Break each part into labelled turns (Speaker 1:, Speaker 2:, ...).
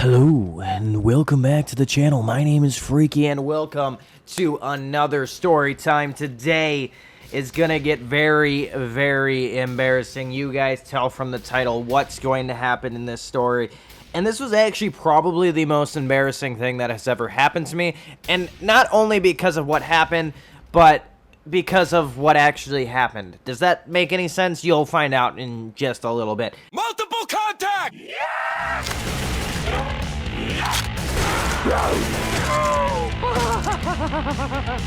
Speaker 1: Hello and welcome back to the channel. My name is Freaky and welcome to another story time. Today is gonna get very, very embarrassing. You guys tell from the title what's going to happen in this story. And this was actually probably the most embarrassing thing that has ever happened to me. And not only because of what happened, but because of what actually happened. Does that make any sense? You'll find out in just a little bit.
Speaker 2: Multiple contact!
Speaker 3: Yeah!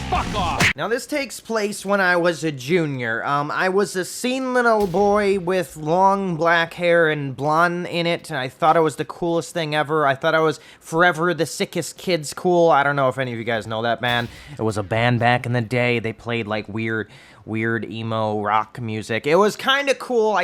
Speaker 2: Fuck off!
Speaker 1: Now this takes place when I was a junior. I was a scene little boy with long black hair and blonde in it, and I thought I was the coolest thing ever. I thought I was forever the sickest kids cool. I don't know if any of you guys know that band. It was a band back in the day. They played like weird emo rock music. It was kind of cool.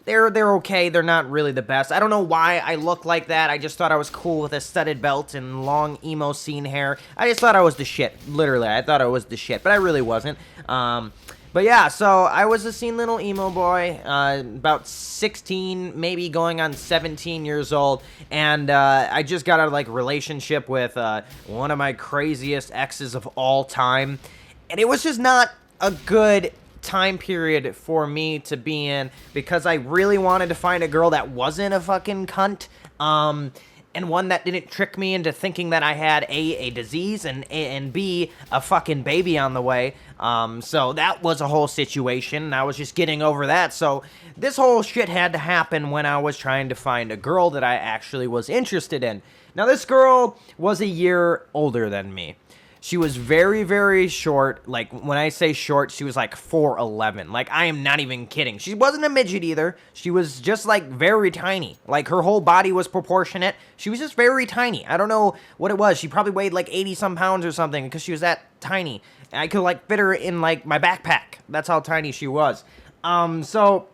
Speaker 1: They're okay. They're not really the best. I don't know why I look like that. I just thought I was cool with a studded belt and long emo scene hair. I just thought I was the shit. Literally, I thought I was the shit, but I really wasn't. But yeah, so I was a scene little emo boy, about 16, maybe going on 17 years old, and I just got a relationship with one of my craziest exes of all time, and it was just not a good time period for me to be in because I really wanted to find a girl that wasn't a fucking cunt, and one that didn't trick me into thinking that I had a disease and B, a fucking baby on the way. So that was a whole situation, and I was just getting over that. So this whole shit had to happen when I was trying to find a girl that I actually was interested in. Now this girl was a year older than me. She was very, very short. Like, when I say short, she was like 4'11". Like, I am not even kidding. She wasn't a midget either. She was just, like, very tiny. Like, her whole body was proportionate. She was just very tiny. I don't know what it was. She probably weighed, like, 80-some pounds or something because she was that tiny. And I could, like, fit her in, like, my backpack. That's how tiny she was. So,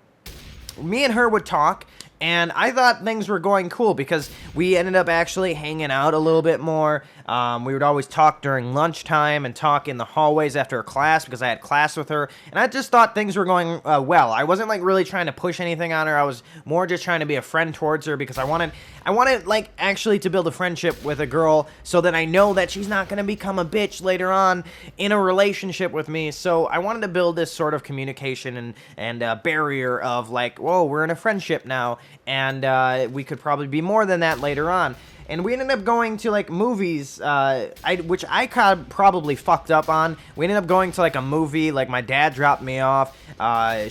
Speaker 1: me and her would talk. And I thought things were going cool because we ended up actually hanging out a little bit more. We would always talk during lunchtime and talk in the hallways after class because I had class with her. And I just thought things were going well. I wasn't like really trying to push anything on her. I was more just trying to be a friend towards her because I wanted like actually to build a friendship with a girl so that I know that she's not going to become a bitch later on in a relationship with me. So I wanted to build this sort of communication and barrier of like, whoa, we're in a friendship now. And we could probably be more than that later on. And we ended up going to, like, movies, which I probably fucked up on. We ended up going to, like, a movie. Like, my dad dropped me off.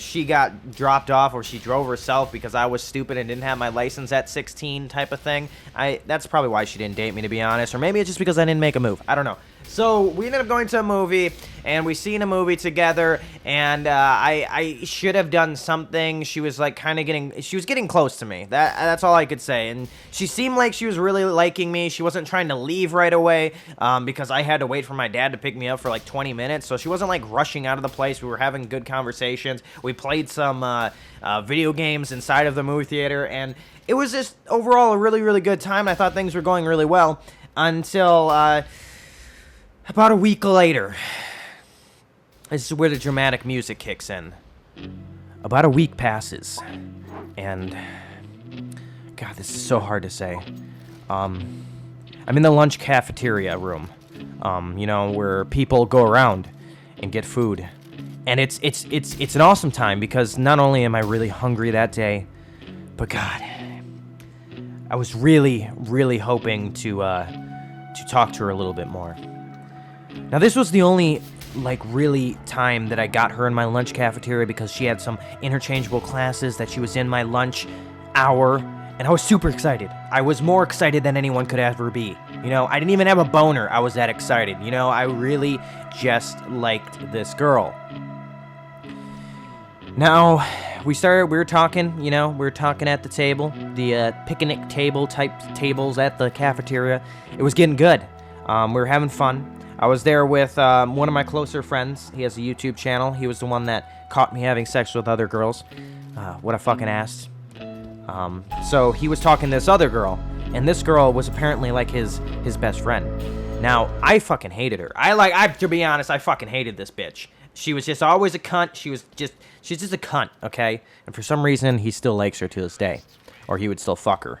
Speaker 1: She got dropped off, or she drove herself because I was stupid and didn't have my license at 16 type of thing. That's probably why she didn't date me, to be honest. Or maybe it's just because I didn't make a move. I don't know. So we ended up going to a movie, and we seen a movie together, and I should have done something. She was like she was getting close to me. That's all I could say. And she seemed like she was really liking me. She wasn't trying to leave right away because I had to wait for my dad to pick me up for like 20 minutes. So she wasn't like rushing out of the place. We were having good conversations. We played some video games inside of the movie theater, and it was just overall a really, really good time. I thought things were going really well until about a week later. This is where the dramatic music kicks in. About a week passes, and God, this is so hard to say. I'm in the lunch cafeteria room, you know, where people go around and get food, and it's an awesome time because not only am I really hungry that day, but God, I was really, really hoping to talk to her a little bit more. Now, this was the only, like, really time that I got her in my lunch cafeteria because she had some interchangeable classes that she was in my lunch hour, and I was super excited. I was more excited than anyone could ever be. You know, I didn't even have a boner. I was that excited. You know, I really just liked this girl. Now, we were talking, you know, we were talking at the table, the picnic table type tables at the cafeteria. It was getting good. We were having fun. I was there with one of my closer friends. He has a YouTube channel. He was the one that caught me having sex with other girls. What a fucking ass. So he was talking to this other girl, and this girl was apparently like his best friend. Now, I fucking hated her. To be honest, I fucking hated this bitch. She was just always a cunt. She's just a cunt, okay? And for some reason, he still likes her to this day. Or he would still fuck her,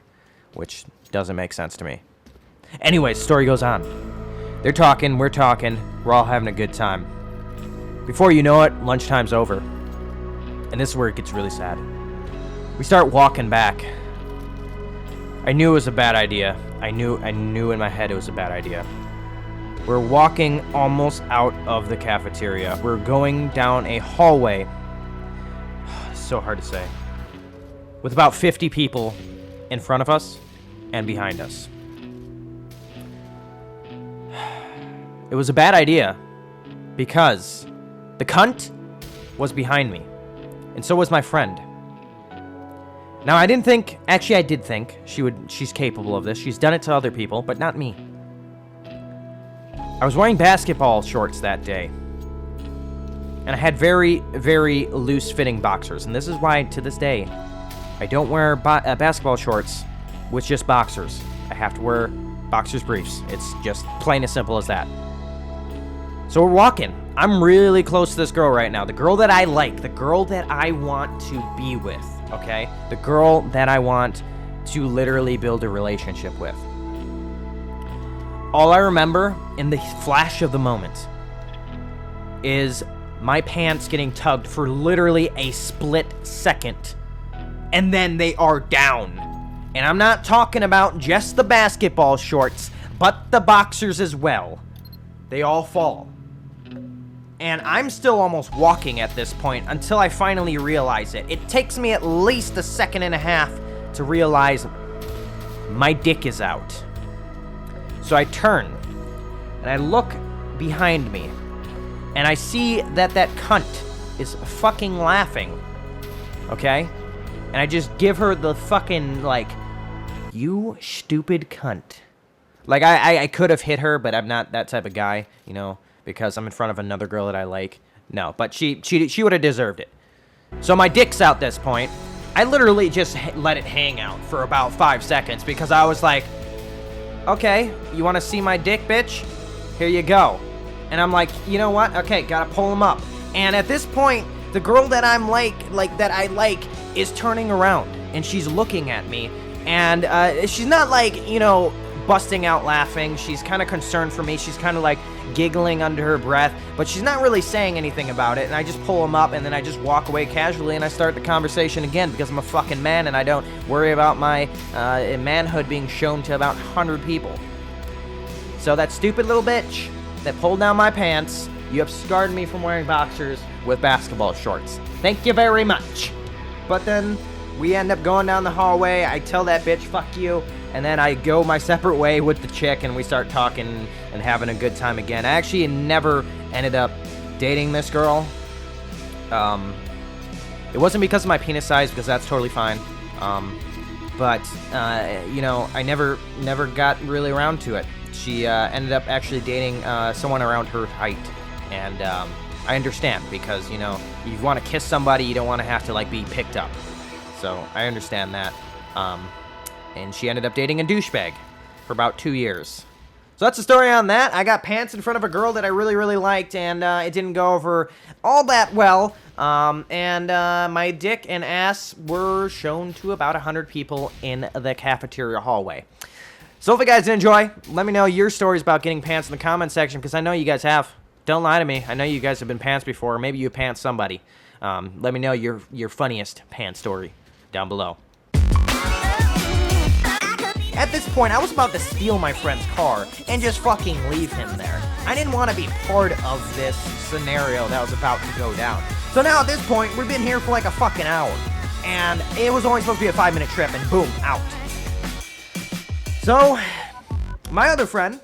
Speaker 1: which Doesn't make sense to me. Anyways, story goes on. They're talking, we're all having a good time. Before you know it, lunchtime's over. And this is where it gets really sad. We start walking back. I knew it was a bad idea. I knew in my head it was a bad idea. We're walking almost out of the cafeteria. We're going down a hallway. It's so hard to say. With about 50 people in front of us and behind us. It was a bad idea because the cunt was behind me, and so was my friend. Now, I didn't think, actually I did think she's capable of this. She's done it to other people, but not me. I was wearing basketball shorts that day, and I had very, very loose-fitting boxers, and this is why, to this day, I don't wear basketball shorts with just boxers. I have to wear boxers briefs. It's just plain as simple as that. So we're walking. I'm really close to this girl right now. The girl that I like. The girl that I want to be with. Okay? The girl that I want to literally build a relationship with. All I remember in the flash of the moment is my pants getting tugged for literally a split second. And then they are down. And I'm not talking about just the basketball shorts, but the boxers as well. They all fall. And I'm still almost walking at this point until I finally realize it. It takes me at least a second and a half to realize my dick is out. So I turn and I look behind me and I see that cunt is fucking laughing. Okay? And I just give her the fucking, like, you stupid cunt. Like, I could have hit her, but I'm not that type of guy, you know, because I'm in front of another girl that I like. No, but she would have deserved it. So my dick's out this point. I literally just let it hang out for about 5 seconds because I was like, okay, you want to see my dick, bitch? Here you go. And I'm like, you know what? Okay, gotta pull him up. And at this point, the girl that I like is turning around and she's looking at me. And she's not like, you know, busting out laughing. She's kind of concerned for me. She's kind of like giggling under her breath, but she's not really saying anything about it. And I just pull him up and then I just walk away casually and I start the conversation again because I'm a fucking man and I don't worry about my manhood being shown to about 100 people. So that stupid little bitch that pulled down my pants, you have scarred me from wearing boxers with basketball shorts. Thank you very much. But then we end up going down the hallway. I tell that bitch, fuck you. And then I go my separate way with the chick and we start talking and having a good time again. I actually never ended up dating this girl. It wasn't because of my penis size, because that's totally fine. But you know, I never got really around to it. She ended up actually dating someone around her height. And I understand because, you know, you want to kiss somebody, you don't want to have to, like, be picked up. So I understand that. And she ended up dating a douchebag for about 2 years. So that's the story on that. I got pants in front of a girl that I really, really liked, and it didn't go over all that well. And my dick and ass were shown to about 100 people in the cafeteria hallway. So if you guys did enjoy, let me know your stories about getting pants in the comment section, because I know you guys have. Don't lie to me. I know you guys have been pants before, or maybe you pants somebody. Let me know your funniest pants story down below. At this point, I was about to steal my friend's car and just fucking leave him there. I didn't want to be part of this scenario that was about to go down. So now at this point, we've been here for like a fucking hour. And it was only supposed to be a 5-minute trip, and boom, out. So, my other friend